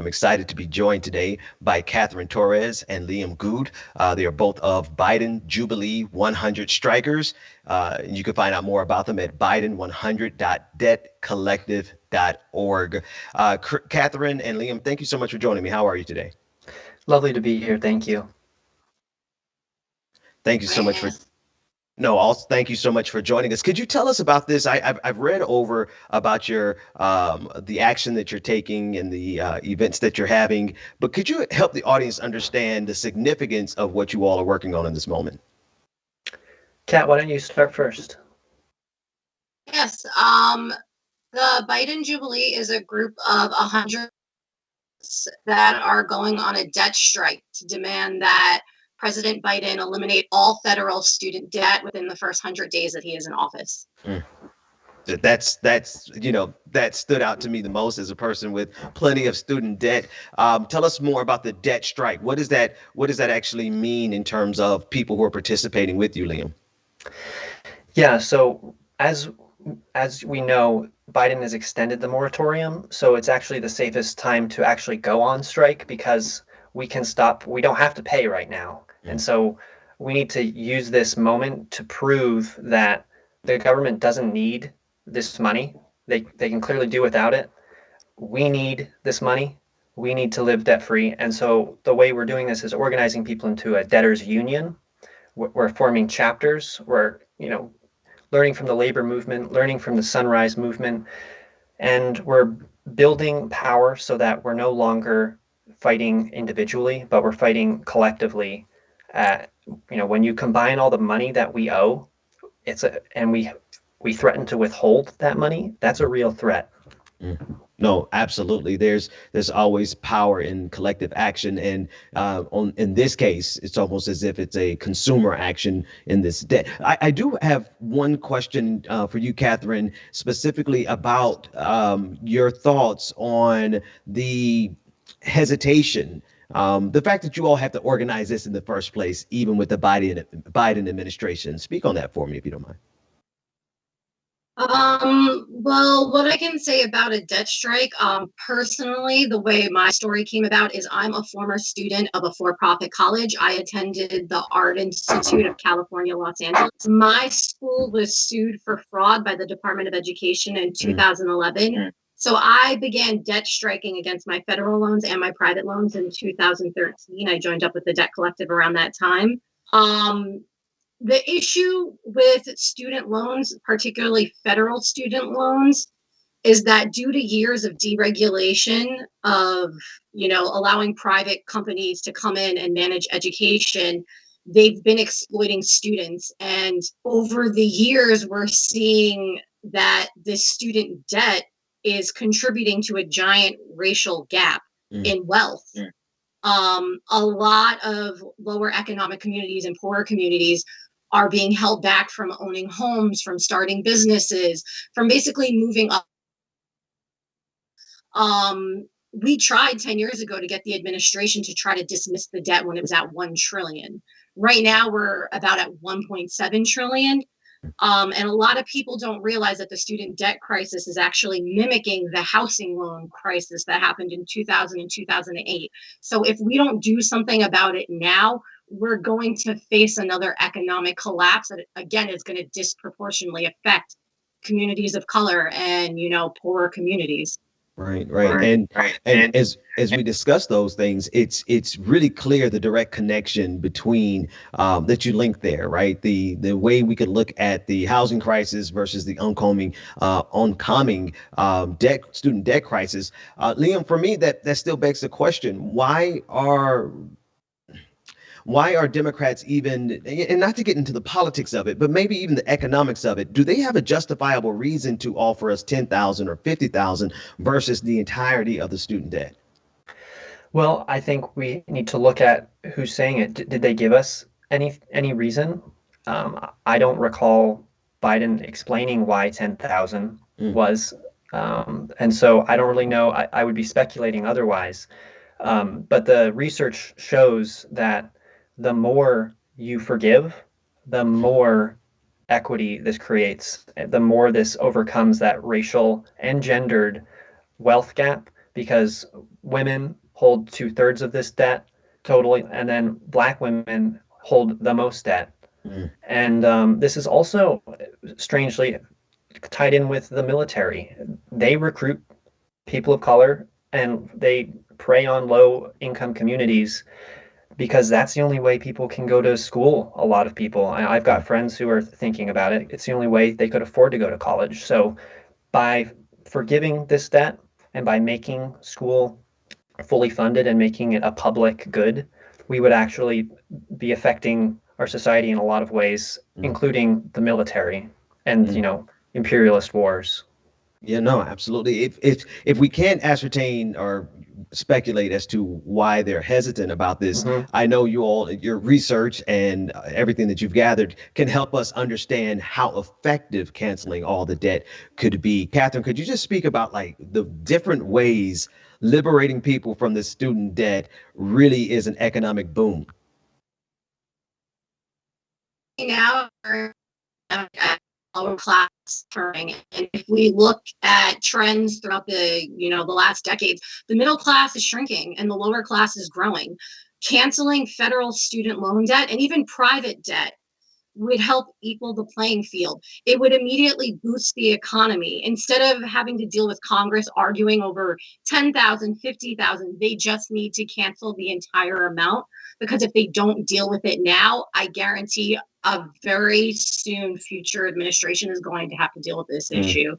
I'm excited to be joined today by Catherine Torres and Liam Gude. They are both of Biden Jubilee 100 Strikers. You can find out more about them at biden100.debtcollective.org. Catherine and Liam, thank you so much for joining me. How are you today? Lovely to be here. Thank you. Thank you so much for No, also thank you so much for joining us. Could you tell us about this? I've read over about your the action that you're taking and the events that you're having, but could you help the audience understand the significance of what you all are working on in this moment? Kat, why don't you start first? Yes, the Biden Jubilee is a group of 100 that are going on a debt strike to demand that President Biden eliminate all federal student debt within the first 100 days that he is in office. That's that stood out to me the most as a person with plenty of student debt. Tell us more about the debt strike. What does that actually mean in terms of people who are participating with you, Liam? Yeah, so as we know, Biden has extended the moratorium, so it's actually the safest time to actually go on strike because we don't have to pay right now. And so we need to use this moment to prove that the government doesn't need this money. They can clearly do without it. We need this money. We need to live debt free. And so the way we're doing this is organizing people into a debtors union. We're forming chapters. We're, learning from the labor movement, learning from the Sunrise Movement, and we're building power so that we're no longer fighting individually, but we're fighting collectively. When you combine all the money that we owe, and we threaten to withhold that money, that's a real threat. No, absolutely. There's always power in collective action, and in this case, it's almost as if it's a consumer action in this debt. I do have one question for you, Catherine, specifically about your thoughts on the hesitation. The fact that you all have to organize this in the first place, even with the Biden administration. Speak on that for me, if you don't mind. Well, what I can say about a debt strike, personally, the way my story came about is I'm a former student of a for-profit college. I attended the Art Institute of California, Los Angeles. My school was sued for fraud by the Department of Education in 2011. So I began debt striking against my federal loans and my private loans in 2013. I joined up with the debt collective around that time. The issue with student loans, particularly federal student loans, is that due to years of deregulation of, allowing private companies to come in and manage education, they've been exploiting students. And over the years, we're seeing that this student debt is contributing to a giant racial gap in wealth. A lot of lower economic communities and poorer communities are being held back from owning homes, from starting businesses, from basically moving up. We tried 10 years ago to get the administration to try to dismiss the debt when it was at 1 trillion. Right now, we're about at 1.7 trillion. And a lot of people don't realize that the student debt crisis is actually mimicking the housing loan crisis that happened in 2000 and 2008. So if we don't do something about it now, we're going to face another economic collapse that, again, is going to disproportionately affect communities of color and, poorer communities. Right. And as we discuss those things, it's really clear the direct connection between that you link there, right? The way we could look at the housing crisis versus the oncoming student debt crisis. Liam, for me, that still begs the question: why are Democrats even, and not to get into the politics of it, but maybe even the economics of it, do they have a justifiable reason to offer us 10,000 or 50,000 versus the entirety of the student debt? Well, I think we need to look at who's saying it. Did they give us any reason? I don't recall Biden explaining why 10,000 was, and so I don't really know. I would be speculating otherwise. But the research shows that the more you forgive, the more equity this creates, the more this overcomes that racial and gendered wealth gap because women hold 2/3 of this debt totally, and then Black women hold the most debt. Mm. And this is also strangely tied in with the military. They recruit people of color and they prey on low income communities because that's the only way people can go to school. A lot of people, I've got friends who are thinking about it. It's the only way they could afford to go to college. So by forgiving this debt and by making school fully funded and making it a public good, we would actually be affecting our society in a lot of ways, Mm. including the military and, Mm. imperialist wars. Yeah, no, absolutely. If we can't ascertain or speculate as to why they're hesitant about this, Hmm. I know your research and everything that you've gathered can help us understand how effective canceling all the debt could be. Catherine, could you just speak about like the different ways liberating people from the student debt really is an economic boom? Now we're at lower class turning. And if we look at trends throughout the last decades, the middle class is shrinking and the lower class is growing. Canceling federal student loan debt and even private debt would help equal the playing field. It would immediately boost the economy. Instead of having to deal with Congress arguing over 10,000, 50,000, they just need to cancel the entire amount, because if they don't deal with it now, I guarantee a very soon future administration is going to have to deal with this Mm. issue.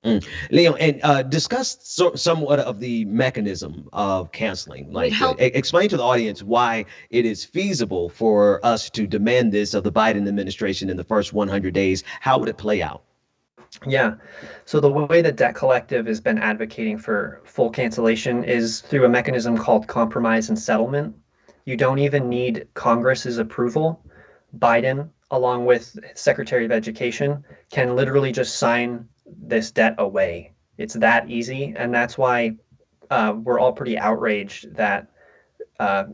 Mm. Leo, and discuss somewhat of the mechanism of canceling. Would Like, help. explain to the audience why it is feasible for us to demand this of the Biden administration in the first 100 days. How would it play out? Yeah. So the way the Debt Collective has been advocating for full cancellation is through a mechanism called compromise and settlement. You don't even need Congress's approval. Biden, along with Secretary of Education, can literally just sign this debt away. It's that easy, and that's why we're all pretty outraged that uh,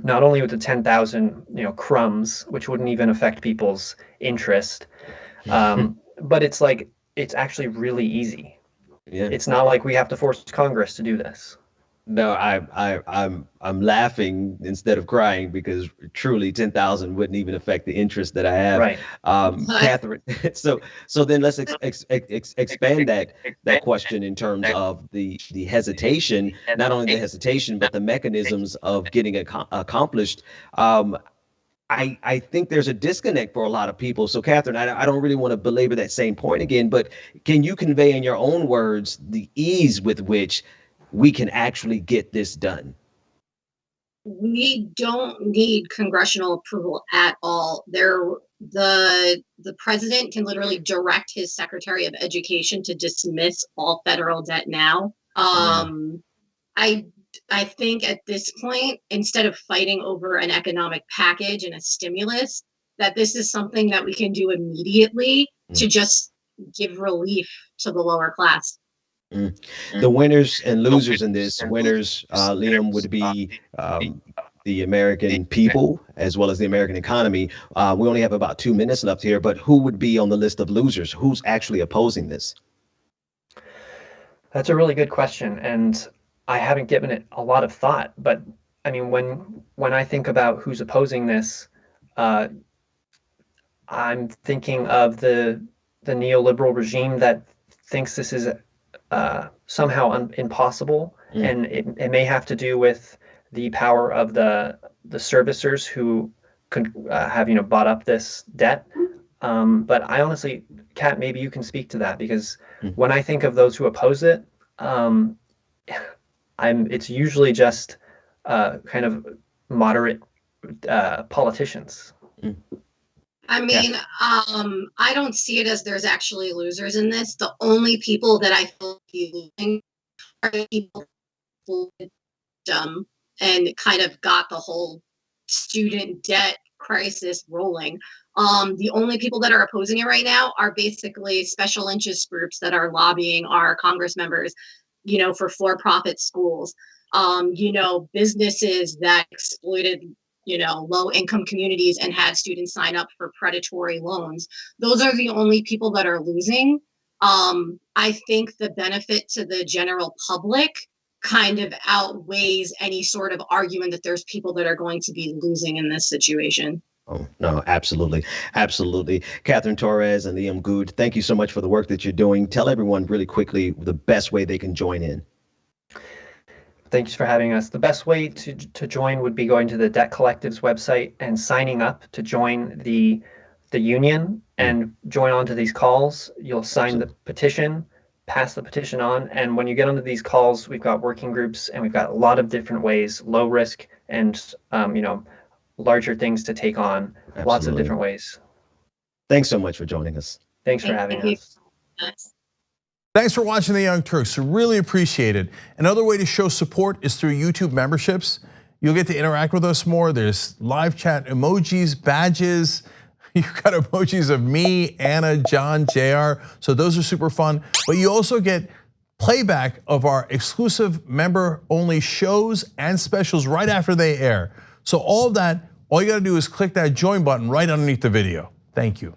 not only with the 10,000 crumbs, which wouldn't even affect people's interest, but it's actually really easy. Yeah. It's not like we have to force Congress to do this. No, I'm laughing instead of crying because truly 10,000 wouldn't even affect the interest that I have. Right. But Catherine, so then let's expand that question in terms of the hesitation, not only the hesitation, but the mechanisms of getting accomplished. Um, I think there's a disconnect for a lot of people. So, Catherine, I don't really want to belabor that same point again, but can you convey in your own words the ease with which we can actually get this done? we don't need congressional approval at all. The president can literally direct his Secretary of Education to dismiss all federal debt now. Mm. I I think at this point, instead of fighting over an economic package and a stimulus, that this is something that we can do immediately to Mm. just give relief to the lower class. Mm. The winners and losers in this, winners, Liam, would be the American people as well as the American economy. We only have about 2 minutes left here, but who would be on the list of losers? Who's actually opposing this? That's a really good question, and I haven't given it a lot of thought. But I mean, when I think about who's opposing this, uh, I'm thinking of the neoliberal regime that thinks this is somehow impossible, Mm. and it may have to do with the power of the servicers who could have bought up this debt. But I honestly, Kat, maybe you can speak to that because Mm. when I think of those who oppose it, um, it's usually just kind of moderate politicians. Mm. I Yeah. mean, I don't see it as there's actually losers in this. The only people that I feel losing are the people who dumb and kind of got the whole student debt crisis rolling. The only people that are opposing it right now are basically special interest groups that are lobbying our Congress members, for for-profit schools, businesses that exploited low income communities and had students sign up for predatory loans. Those are the only people that are losing. I think the benefit to the general public kind of outweighs any sort of argument that there's people that are going to be losing in this situation. Oh, no, absolutely. Absolutely. Catherine Torres and Liam Gude, thank you so much for the work that you're doing. Tell everyone really quickly the best way they can join in. Thanks for having us. The best way to join would be going to the Debt Collective's website and signing up to join the union and join onto these calls. You'll sign the petition, pass the petition on, and when you get onto these calls, we've got working groups and we've got a lot of different ways, low risk and larger things to take on. Absolutely. Lots of different ways. Thanks so much for joining us. Thanks for having us. Thanks for watching the Young Turks. Really appreciate it. Another way to show support is through YouTube memberships. You'll get to interact with us more. There's live chat emojis, badges. You've got emojis of me, Anna, John, JR. So those are super fun. But you also get playback of our exclusive member-only shows and specials right after they air. So all of that, all you gotta do is click that join button right underneath the video. Thank you.